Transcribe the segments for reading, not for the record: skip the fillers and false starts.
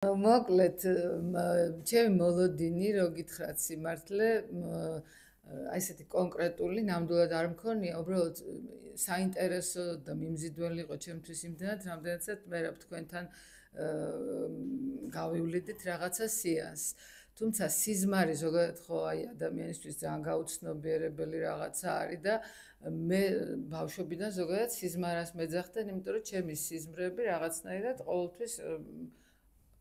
მოკლედ, ჩემი მოლოდინი, რო გითხრათ სიმართლე, აი ესეთი კონკრეტული ნამდვილად არ მქონია, უბრალოდ საინტერესო და მიმზიდველი იყო ჩემთვის იმდენად, რამდენადაც მე რა თქვენთან გავივლიდით რაღაცა სეანსს. თუმცა სიზმარი ზოგადად ხო აი ადამიანისთვის ძალიან გაუცნობიერებელი რაღაცა არის და მე ბავშვობიდან ზოგადად სიზმარას მეძახდნენ, იმიტომ რომ ჩემი სიზმრები რაღაცნაირად ყოველთვის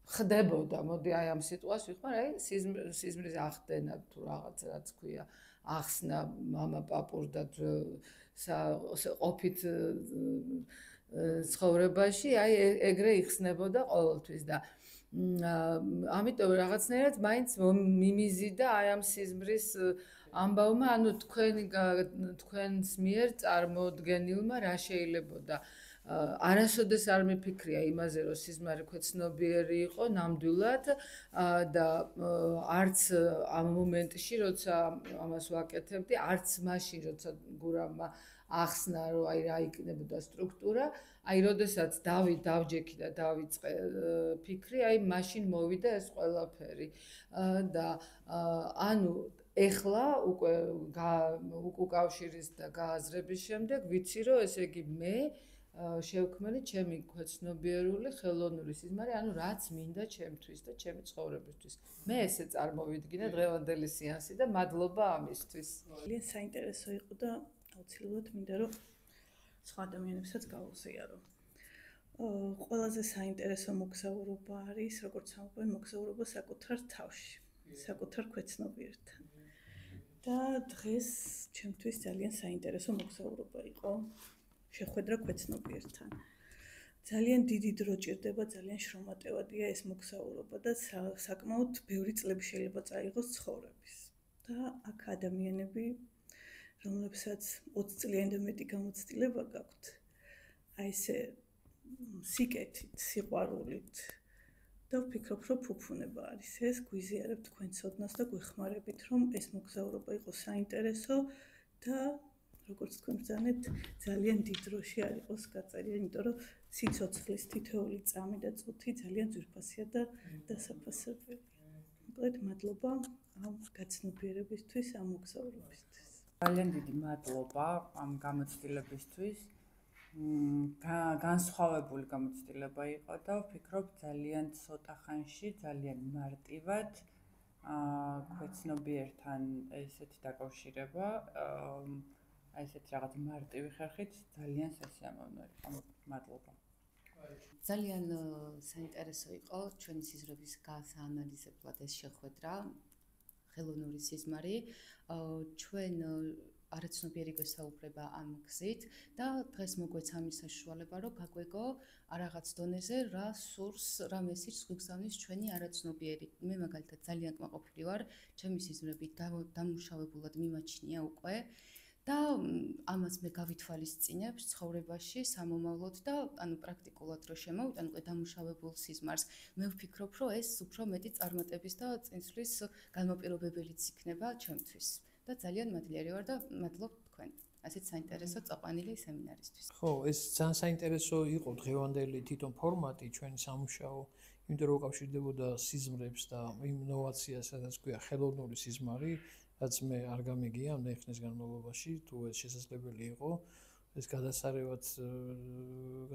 ხდებოდა, მოდი აი ამ სიტყვას ვიხმარ, აი სიზმრის ახდენა თუ რაღაც რაც ქვია, ახსნა მამა პაპურდა ყოფით ცხოვრებაში, აი ეგრე იხსნებოდა ყოველთვის და ამიტომ რაღაცნაირად მაინც მიმიზიდა აი ამ სიზმრის ამბავმა, ანუ თქვენს მიერ წარმოდგენილმა რა შეიძლებოდა არასოდეს არ მიფიქრია იმაზე, რომ სიზმარი ქვეცნობიერი იყო ნამდვილად და არც ამ მომენტში, როცა ამას ვაკეთებდი, არც მაშინ, როცა გურამმა ახსნა, რომ აი რა იქნებოდა სტრუქტურა, აი როდესაც დავჯექი და დავიწყე ფიქრი, აი მაშინ მოვიდა ეს ყველაფერი და ანუ ეხლა უკვე უკავშირის და გააზრების შემდეგ ვიცი, რომ ესე იგი მე შევქმნი ჩემი ქვეცნობიერული ხელოვნური სიზმარი, ანუ რაც მინდა ჩემთვის და ჩემი ცხოვრებისთვის. მე ესე წარმოვიდგინე დღევანდელი სეანსი და მადლობა ამისთვის. ძალიან საინტერესო იყო და აუცილებლად მინდა რომ სხვა ადამიანებსაც გავუზიარო. ყველაზე საინტერესო მოგზაურობა არის, როგორც ამბობენ, მოგზაურობა საკუთარ თავში, საკუთარ ქვეცნობიერთან. და დღეს ჩემთვის ძალიან საინტერესო მოგზაურობა იყო. შეხვედრა ქვეცნობიერთან. ძალიან დიდი დრო ჭირდება, ძალიან შრომატევადია ეს მოგზაურობა და საკმაოდ ბევრი წლები შეიძლება წაიღოს ცხოვრების. და აქ ადამიანები, რომლებსაც 20 წლიანი და მეტი გამოცდილება გაქვთ, აი ესე სიკეთით, სიყვარულით და ვფიქრობ, რომ ფუფუნება არის ეს, გვიზიარებთ თქვენ ცოდნას და გვეხმარებით, რომ ეს მოგზაურობა იყოს საინტერესო და როგორც თქვენ ბრძანეთ, ძალიან დიდ დროში არ იყოს გაწერილი, იმიტომ რომ სიცოცხლის თითოეული წამი და წუთი ძალიან ძვირფასია და დასაფასებელი. მოკლედ, მადლობა ამ გაცნობიერებისთვის, ამ მოგზაურობისთვის. ძალიან დიდი მადლობა ამ გამოცდილებისთვის. განსხვავებული გამოცდილება იყო და ვფიქრობ ძალიან ცოტა ხანში, ძალიან მარტივად ქვეცნობიერთან ესეთი დაკავშირება აი ესეთი რაღაც მარტივი ხერხით ძალიან სასიამოვნო იყო. მადლობა. ძალიან საინტერესო იყო ჩვენი სიზმრების გაანალიზებლად ეს შეხვედრა, ხელოვნური სიზმარი. ჩვენ არაცნობიერი გვესაუბრება ამ გზით და დღეს მოგვეცა ამის საშუალება, რომ გაგვეგო რაღაც დონეზე რა სურს, რა მესიჯს გვიგზავნის ჩვენი არაცნობიერი. მე მაგალითად ძალიან კმაყოფილი ვარ, ჩემი სიზმრები დამუშავებულად მიმაჩნია უკვე. და ამას მე გავითვალისწინებ ცხოვრებაში, სამომავლოდ და ანუ პრაქტიკულად რო შემოვიტან უკვე დამუშავებულ სიზმარს, მე ვფიქრობ, რომ ეს უფრო მეტი წარმატების და წინსვლის განმაპირობებელიც იქნება ჩემთვის. და ძალიან მადლიერი ვარ და მადლობ თქვენ. ასეთ საინტერესო წაყვანილი სემინარისთვის. ხო, ეს ძალიან საინტერესო იყო დღევანდელი თვითონ ფორმატი ჩვენი სამუშაო, იმიტომ რომ უკავშირდებოდა სიზმრებს და იმ ინოვაციას, სადაც ქვია ხელოვნური სიზმარი, რაც მე არ გამიგია ამ ხნის განმავლობაში, თუ ეს შესაძლებელი იყო, ეს გადასარევად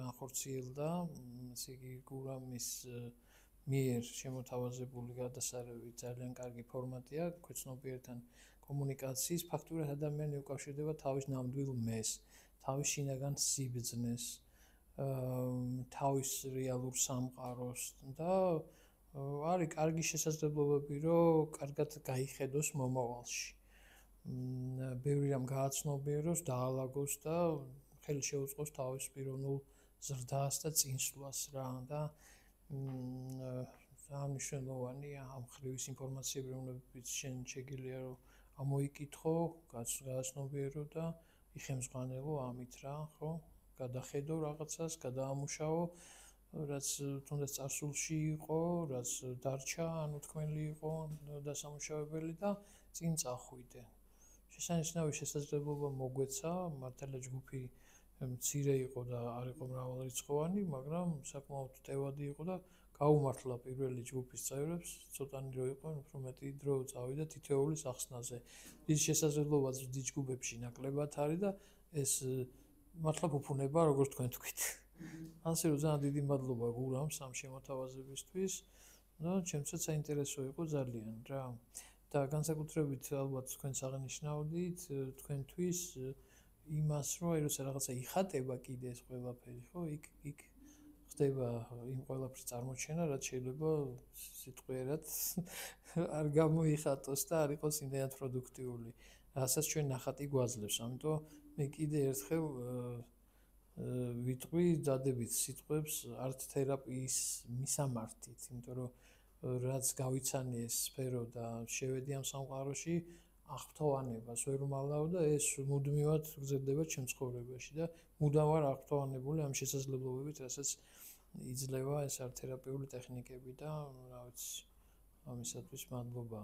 განხორციელდა, ესე იგი გურამის მიერ შემოთავაზებული გადასარევი ძალიან კარგი ფორმატია, ქვეცნობიერთან კომუნიკაციის, ფაქტურად ადამიანი უკავშირდება თავის ნამდვილ მეს, თავის შინაგან სიბრძნეს, თავის რეალურ სამყაროს და არის კარგი შესაძლებლობები, რომ კარგად გაიხედოს მომავალში. ბევრი რამ გააცნობიეროს, დაალაგოს და ხელი შეუწყოს თავის პიროვნულ ზრდას და წინსვლას რა და ძალიან მნიშვნელოვანია ამ ხრივის ინფორმაციები, რომლებიც შენ შეგიძლია რომ ამოიკითხო, გააცნობიერო და იხემძღვანელო ამით რა, ხო? გადახედო რაღაცას, გადაამუშავო, რაც თუნდაც წარსულში იყო, რაც დარჩა, ანუ თქვენლი იყო დასამუშავებელი და წინ წახვიდე. შესანიშნავი შესაძლებლობა მოგვეცა, მართალია ჯგუფი მცირე იყო და არ იყო მრავალრიცხოვანი, მაგრამ საკმაოდ ტევადი იყო და გაუმართლა პირველი ჯგუფის წევრებს, ცოტანი რო იყვნენ, უფრო მეტი დრო წავიდა თითოეულის ახსნაზე. ის შესაძლებლობაც დიდ ჯგუფებში ნაკლებად არის და ეს მართლა ფუფუნება, როგორც თქვენ თქვით. ასე რომ ძალიან დიდი მადლობა გურამს ამ შემოთავაზებისთვის და ჩემცაც საინტერესო იყო ძალიან რა. და განსაკუთრებით ალბათ თქვენს აღნიშნავდით თქვენთვის იმას, რომ აი როცა რაღაცა იხატება კიდე ეს ყველაფერი, ხო, იქ ხდება იმ ყველაფრის წარმოჩენა, რაც შეიძლება სიტყვიერად არ გამოიხატოს და არ იყოს იმდენად პროდუქტიული, რასაც ჩვენ ნახატი გვაძლევს. ამიტომ მე კიდე ერთხელ ვიტყვი დადებით სიტყვებს არტ თერაპიის მისამართით, იმიტომ რომ რაც გავიცანი ეს სფერო და შევედი ამ სამყაროში, აღფრთოვანებას ვერ მალავ და ეს მუდმივად გრძელდება ჩემ ცხოვრებაში და მუდამ ვარ აღფრთოვანებული ამ შესაძლებლობებით, რასაც იძლევა ეს არტ-თერაპიული ტექნიკები და რა ვიცი, ამისათვის მადლობა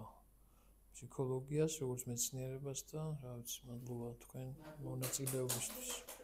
ფსიქოლოგიას, როგორც მეცნიერებას და რა ვიცი, მადლობა თქვენ მონაწილეობისთვის.